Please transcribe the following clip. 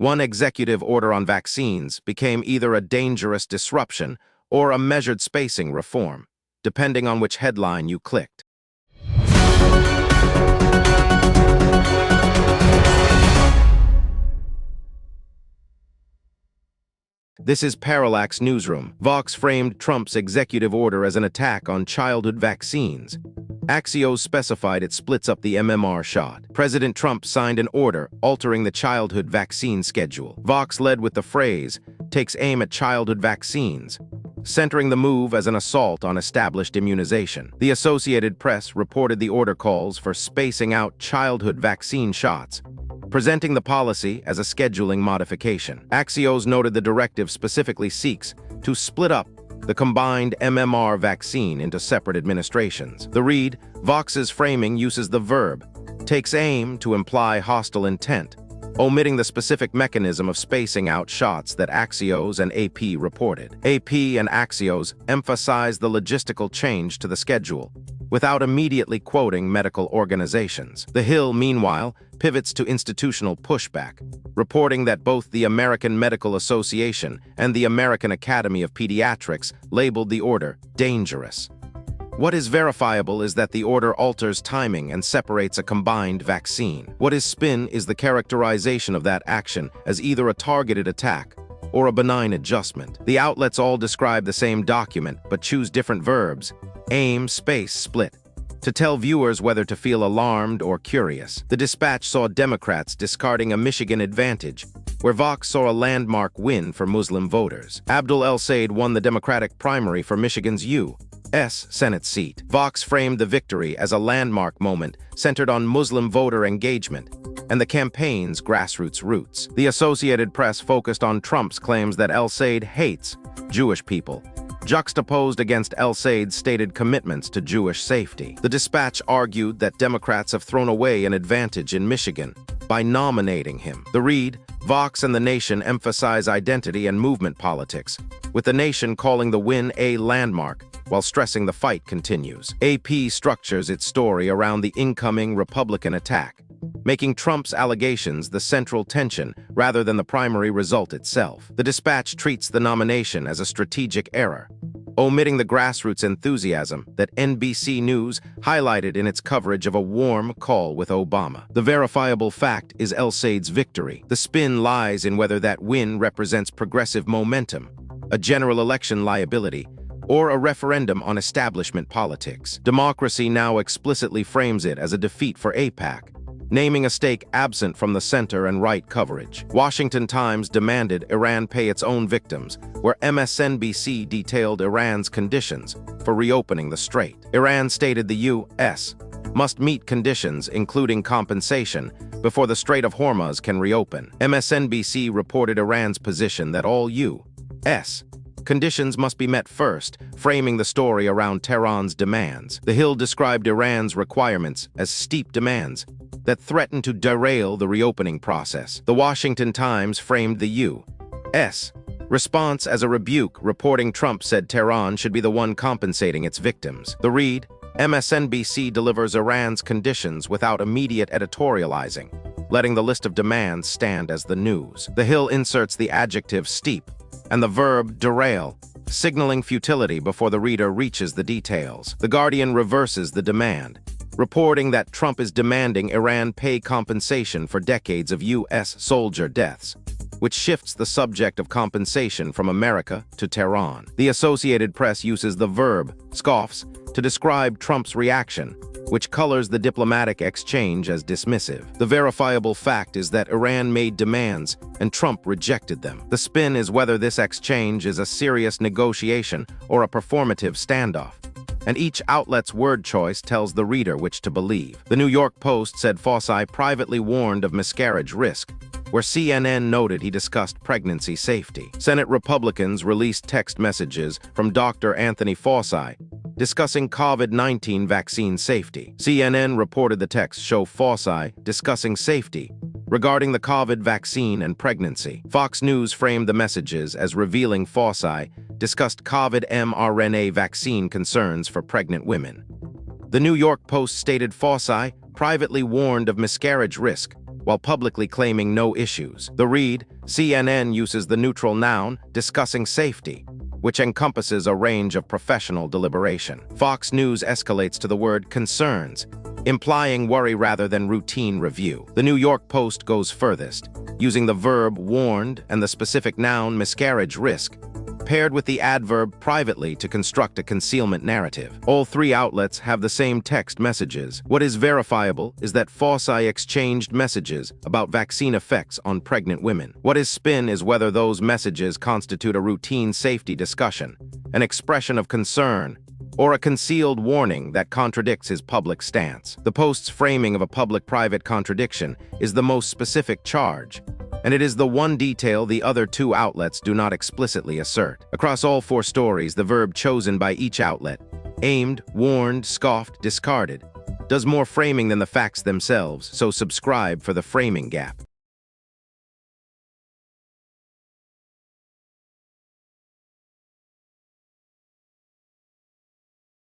One executive order on vaccines became either a dangerous disruption or a measured spacing reform, depending on which headline you clicked. This is Parallax Newsroom. Vox framed Trump's executive order as an attack on childhood vaccines. Axios specified it splits up the MMR shot. President Trump signed an order altering the childhood vaccine schedule. Vox led with the phrase, "takes aim at childhood vaccines," centering the move as an assault on established immunization. The Associated Press reported the order calls for spacing out childhood vaccine shots, presenting the policy as a scheduling modification. Axios noted the directive specifically seeks to split up the combined MMR vaccine into separate administrations. The read, Vox's framing uses the verb, "takes aim" to imply hostile intent, omitting the specific mechanism of spacing out shots that Axios and AP reported. AP and Axios emphasize the logistical change to the schedule, without immediately quoting medical organizations. The Hill, meanwhile, pivots to institutional pushback, reporting that both the American Medical Association and the American Academy of Pediatrics labeled the order dangerous. What is verifiable is that the order alters timing and separates a combined vaccine. What is spin is the characterization of that action as either a targeted attack or a benign adjustment. The outlets all describe the same document but choose different verbs, aim, space, split, to tell viewers whether to feel alarmed or curious. The Dispatch saw Democrats discarding a Michigan advantage, where Vox saw a landmark win for Muslim voters. Abdul El-Sayed won the Democratic primary for Michigan's U.S. Senate seat. Vox framed the victory as a landmark moment centered on Muslim voter engagement and the campaign's grassroots roots. The Associated Press focused on Trump's claims that El-Sayed hates Jewish people, juxtaposed against El-Sayed's stated commitments to Jewish safety. The Dispatch argued that Democrats have thrown away an advantage in Michigan by nominating him. The read, Vox and the Nation emphasize identity and movement politics, with the Nation calling the win a landmark, while stressing the fight continues. AP structures its story around the incoming Republican attack, making Trump's allegations the central tension rather than the primary result itself. The Dispatch treats the nomination as a strategic error, omitting the grassroots enthusiasm that NBC News highlighted in its coverage of a warm call with Obama. The verifiable fact is El-Sayed's victory. The spin lies in whether that win represents progressive momentum, a general election liability, or a referendum on establishment politics. Democracy Now! Explicitly frames it as a defeat for AIPAC, naming a stake absent from the center and right coverage. Washington Times demanded Iran pay its own victims, where MSNBC detailed Iran's conditions for reopening the strait. Iran stated the U.S. must meet conditions, including compensation, before the Strait of Hormuz can reopen. MSNBC reported Iran's position that all U.S. conditions must be met first, framing the story around Tehran's demands. The Hill described Iran's requirements as steep demands that threaten to derail the reopening process. The Washington Times framed the U.S. response as a rebuke, reporting Trump said Tehran should be the one compensating its victims. The read, MSNBC delivers Iran's conditions without immediate editorializing, letting the list of demands stand as the news. The Hill inserts the adjective steep and the verb derail, signaling futility before the reader reaches the details. The Guardian reverses the demand, reporting that Trump is demanding Iran pay compensation for decades of U.S. soldier deaths, which shifts the subject of compensation from America to Tehran. The Associated Press uses the verb scoffs to describe Trump's reaction, which colors the diplomatic exchange as dismissive. The verifiable fact is that Iran made demands and Trump rejected them. The spin is whether this exchange is a serious negotiation or a performative standoff, and each outlet's word choice tells the reader which to believe. The New York Post said Fauci privately warned of miscarriage risk, where CNN noted he discussed pregnancy safety. Senate Republicans released text messages from Dr. Anthony Fauci discussing COVID-19 vaccine safety. CNN reported the texts show Fauci discussing safety regarding the COVID vaccine and pregnancy. Fox News framed the messages as revealing Fauci discussed COVID mRNA vaccine concerns for pregnant women. The New York Post stated Fauci privately warned of miscarriage risk, while publicly claiming no issues. The read, CNN uses the neutral noun, discussing safety, which encompasses a range of professional deliberation. Fox News escalates to the word concerns, implying worry rather than routine review. The New York Post goes furthest, using the verb warned and the specific noun miscarriage risk, paired with the adverb privately to construct a concealment narrative. All three outlets have the same text messages. What is verifiable is that Fauci exchanged messages about vaccine effects on pregnant women. What is spin is whether those messages constitute a routine safety discussion, an expression of concern, or a concealed warning that contradicts his public stance. The Post's framing of a public-private contradiction is the most specific charge, and it is the one detail the other two outlets do not explicitly assert. Across all four stories, the verb chosen by each outlet, aimed, warned, scoffed, discarded, does more framing than the facts themselves, so subscribe for the framing gap.